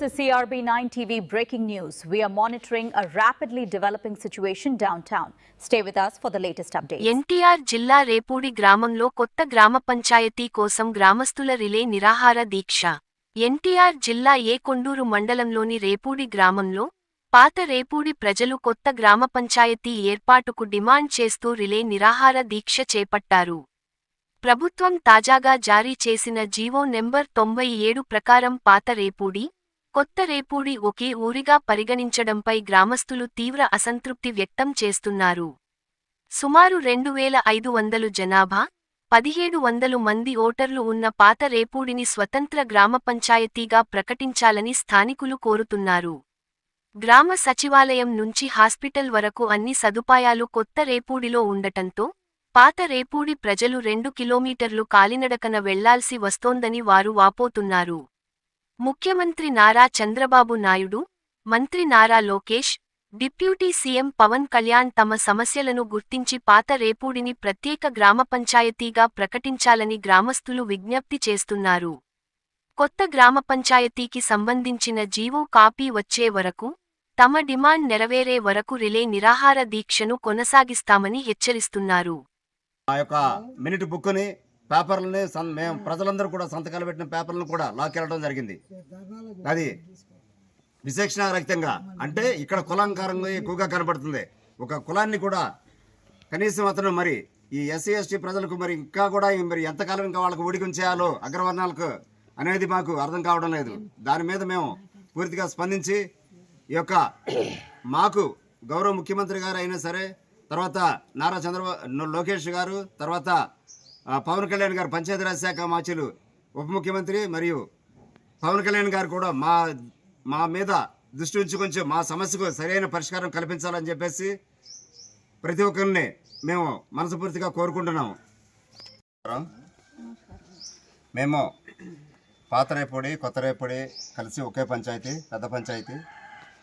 This is CRB9 TV breaking news. We are monitoring a rapidly developing situation downtown. Stay with us for the latest updates. NTR జిల్లా రేపూడి గ్రామంలో కొత్త గ్రామ పంచాయతీ కోసం గ్రామస్తుల relay నిరాహార దీక్ష. ఎన్టీఆర్ జిల్లా ఏ కొండూరు మండలంలోని రేపూడి గ్రామంలో పాత రేపూడి ప్రజలు కొత్త గ్రామ పంచాయతీ ఏర్పాటుకు డిమాండ్ చేస్తూ రిలే నిరాహార దీక్ష చేపట్టారు. ప్రభుత్వం తాజాగా జారీ చేసిన జీవో నెంబర్ 97 ప్రకారం పాత రేపూడి, కొత్త రేపూడి ఒకే ఊరిగా పరిగణించడంపై గ్రామస్తులు తీవ్ర అసంతృప్తి వ్యక్తం చేస్తున్నారు. సుమారు 2500 జనాభా, 1700 మంది ఓటర్లు ఉన్న పాత రేపూడిని స్వతంత్ర గ్రామ పంచాయతీగా ప్రకటించాలని స్థానికులు కోరుతున్నారు. గ్రామ సచివాలయం నుంచి హాస్పిటల్ వరకు అన్ని సదుపాయాలు కొత్త రేపూడిలో ఉండటంతో పాత రేపూడి ప్రజలు 2 కిలోమీటర్లు కాలినడకన వెళ్లాల్సి వస్తోందని వారు వాపోతున్నారు. ముఖ్యమంత్రి నారా చంద్రబాబు నాయుడు, మంత్రి నారా లోకేష్, డిప్యూటీ సీఎం పవన్ కళ్యాణ్ తమ సమస్యలను గుర్తించి పాత రేపూడిని ప్రత్యేక గ్రామ పంచాయతీగా ప్రకటించాలని గ్రామస్తులు విజ్ఞప్తి చేస్తున్నారు. కొత్త గ్రామ పంచాయతీకి సంబంధించిన జీవో కాపీ వచ్చే వరకు, తమ డిమాండ్ నెరవేరే వరకు రిలే నిరాహార దీక్షను కొనసాగిస్తామని హెచ్చరిస్తున్నారు. ఆ యొక్క మినిట్ బుక్ని పేపర్లని మేము ప్రజలందరూ కూడా సంతకాలు పెట్టిన పేపర్లను కూడా లాక్కెళ్ళడం జరిగింది. అది విశేషణారహితంగా, అంటే ఇక్కడ కులాంకారంగా ఎక్కువగా కనబడుతుంది. ఒక కులాన్ని కూడా కనీసం అతను మరి ఈ ఎస్సీ ఎస్టీ ప్రజలకు మరి ఇంకా కూడా మరి ఎంతకాలం ఇంకా వాళ్ళకు ఊడికం చేయాలో అగ్రవర్ణాలకు అనేది మాకు అర్థం కావడం లేదు. దాని మీద మేము పూర్తిగా స్పందించి ఈ యొక్క మాకు గౌరవ ముఖ్యమంత్రి గారు అయినా సరే, తర్వాత నారా చంద్రబాబు లోకేష్ గారు, తర్వాత పవన్ కళ్యాణ్ గారు పంచాయతీరాజ్ శాఖ మాచులు ఉప ముఖ్యమంత్రి మరియు పవన్ కళ్యాణ్ గారు కూడా మా మీద దృష్టి ఉంచి కొంచెం మా సమస్యకు సరైన పరిష్కారం కల్పించాలని చెప్పేసి ప్రతి ఒక్కరిని మేము మనస్ఫూర్తిగా కోరుకుంటున్నాము. మేము పాత రేపూడి, కొత్త రేపూడి కలిసి ఒకే పంచాయతీ, పెద్ద పంచాయతీ.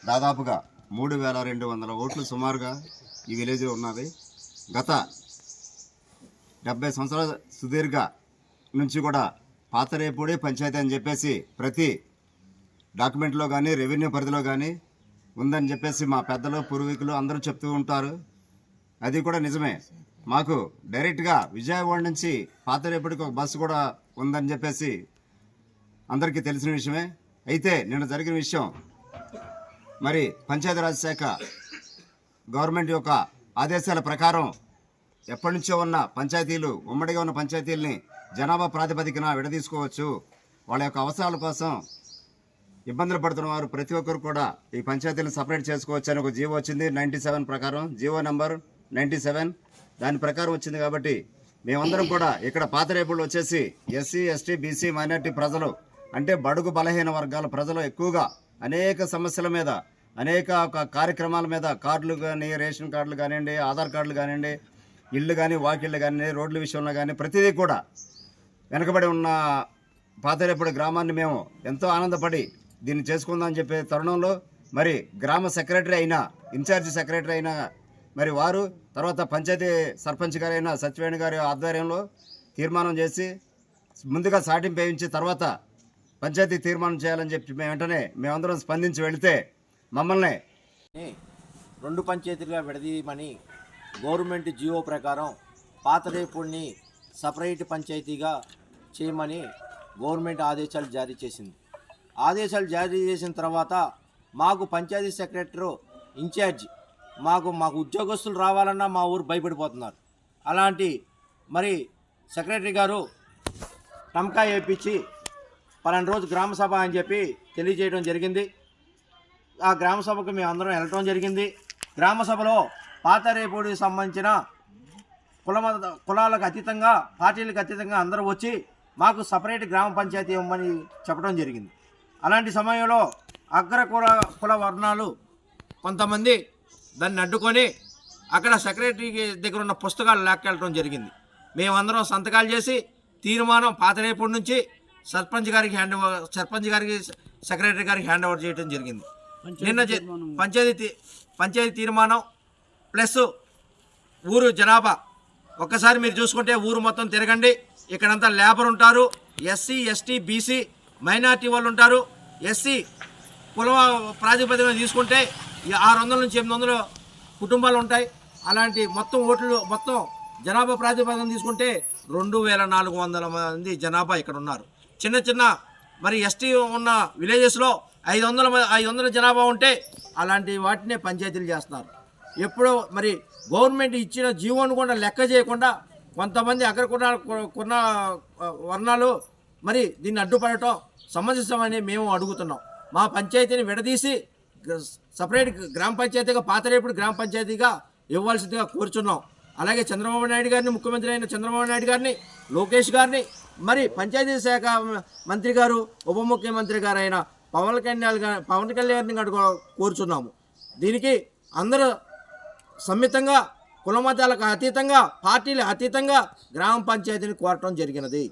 దాదాపుగా 3200 ఓట్లు సుమారుగా ఈ విలేజ్లో ఉన్నది. గత 70 సంవత్సరాల సుదీర్ఘ నుంచి కూడా పాత రేపూడి పంచాయతీ అని చెప్పేసి ప్రతి డాక్యుమెంట్లో కానీ రెవెన్యూ పరిధిలో కానీ ఉందని చెప్పేసి మా పెద్దలు పూర్వీకులు అందరూ చెప్తూ ఉంటారు. అది కూడా నిజమే. మాకు డైరెక్ట్గా విజయవాడ నుంచి పాత రేపూడికి ఒక బస్సు కూడా ఉందని చెప్పేసి అందరికీ తెలిసిన విషయమే. అయితే నిన్న జరిగిన విషయం, మరి పంచాయతీరాజ్ శాఖ గవర్నమెంట్ యొక్క ఆదేశాల ప్రకారం ఎప్పటి నుంచో ఉన్న పంచాయతీలు, ఉమ్మడిగా ఉన్న పంచాయతీలని జనాభా ప్రాతిపదికన విడదీసుకోవచ్చు, వాళ్ళ యొక్క అవసరాల కోసం ఇబ్బందులు పడుతున్న వారు ప్రతి ఒక్కరు కూడా ఈ పంచాయతీలను సపరేట్ చేసుకోవచ్చు అని ఒక జీవో వచ్చింది. 97 ప్రకారం, జీవో నెంబర్ 97 దాని ప్రకారం వచ్చింది. కాబట్టి మేమందరం కూడా ఇక్కడ పాత రేపుళ్ళు వచ్చేసి ఎస్సీ ఎస్టీ బీసీ మైనార్టీ ప్రజలు, అంటే బడుగు బలహీన వర్గాల ప్రజలు ఎక్కువగా అనేక సమస్యల మీద, అనేక కార్యక్రమాల మీద, కార్డులు కానీ, రేషన్ కార్డులు కానివ్వండి, ఆధార్ కార్డులు కానివ్వండి, ఇళ్ళు కానీ, వాకిళ్ళు కానివ్వండి, రోడ్ల విషయంలో కానీ ప్రతిదీ కూడా వెనకబడి ఉన్న పాతరేపూడి గ్రామాన్ని మేము ఎంతో ఆనందపడి దీన్ని చేసుకుందామని చెప్పే తరుణంలో మరి గ్రామ సెక్రటరీ అయినా, ఇన్ఛార్జి సెక్రటరీ అయినా మరి వారు, తర్వాత పంచాయతీ సర్పంచ్ గారైన సత్యవేణి గారి ఆధ్వర్యంలో తీర్మానం చేసి ముందుగా సాటింపు వేయించి తర్వాత పంచాయతీ తీర్మానం చేయాలని చెప్పి మేమందరం స్పందించి వెళితే మమ్మల్ని 2 పంచాయతీలుగా విడదీయమని గవర్నమెంట్ జీవో ప్రకారం పాత రేపూడిని సపరేట్ పంచాయతీగా చేయమని గవర్నమెంట్ ఆదేశాలు జారీ చేసింది. ఆదేశాలు జారీ చేసిన తర్వాత మాకు పంచాయతీ సెక్రటరీ ఇన్ఛార్జి మాకు ఉద్యోగస్తులు రావాలన్నా మా ఊరు భయపడిపోతున్నారు. అలాంటి మరి సెక్రటరీ గారు టమ్కా వేయించి పలానా రోజు గ్రామ సభ అని చెప్పి తెలియజేయడం జరిగింది. ఆ గ్రామ సభకు మేము అందరం వెళ్ళటం జరిగింది. గ్రామ సభలో పాత రేపూడికి సంబంధించిన కులాలకు అతీతంగా, పార్టీలకు అతీతంగా అందరూ వచ్చి మాకు సపరేట్ గ్రామ పంచాయతీ ఇవ్వమని చెప్పడం జరిగింది. అలాంటి సమయంలో అగ్ర కుల వర్ణాలు కొంతమంది దాన్ని అడ్డుకొని అక్కడ సెక్రటరీ దగ్గర ఉన్న పుస్తకాలు లాక్కెళ్ళటం జరిగింది. మేమందరం సంతకాలు చేసి తీర్మానం పాత రేపూడి నుంచి సర్పంచ్ గారికి సెక్రటరీ గారికి హ్యాండ్ ఓవర్ చేయడం జరిగింది. నిన్న పంచాయతీ తీర్మానం ప్లస్ ఊరు జనాభా ఒక్కసారి మీరు చూసుకుంటే ఊరు మొత్తం తిరగండి. ఇక్కడంతా లేబర్ ఉంటారు, ఎస్సీ ఎస్టీ బీసీ మైనార్టీ వాళ్ళు ఉంటారు, ఎస్సీ కుల ప్రాతిపదికన తీసుకుంటే 600 నుంచి 800 కుటుంబాలు ఉంటాయి. అలాంటి మొత్తం ఓట్లు మొత్తం జనాభా ప్రాతిపదికన తీసుకుంటే 2400 మంది జనాభా ఇక్కడ ఉన్నారు. చిన్న చిన్న మరి ఎస్టీ ఉన్న విలేజెస్లో 500 జనాభా ఉంటే అలాంటి వాటినే పంచాయతీలు చేస్తున్నారు. ఎప్పుడో మరి గవర్నమెంట్ ఇచ్చిన జీవోను కూడా లెక్క చేయకుండా కొంతమంది అగ్రకున్న వర్ణాలు మరి దీన్ని అడ్డుపడటం సమంజసమని మేము అడుగుతున్నాం. మా పంచాయతీని విడదీసి సపరేట్ గ్రామ పంచాయతీగా పాతరేపుడు గ్రామ పంచాయతీగా ఇవ్వాల్సిందిగా కోరుచున్నాం. అలాగే చంద్రబాబు నాయుడు గారిని, ముఖ్యమంత్రి అయిన చంద్రబాబు నాయుడు గారిని, లోకేష్ గారిని, మరి పంచాయతీ శాఖ మంత్రి గారు, ఉప ముఖ్యమంత్రి గారు అయిన పవన్ కళ్యాణ్ గారిని కోరుచున్నాము. దీనికి అందరూ సమ్మితంగా కుల మతాలకు అతీతంగా, పార్టీలు అతీతంగా గ్రామ పంచాయతీని కోరటం జరిగినది.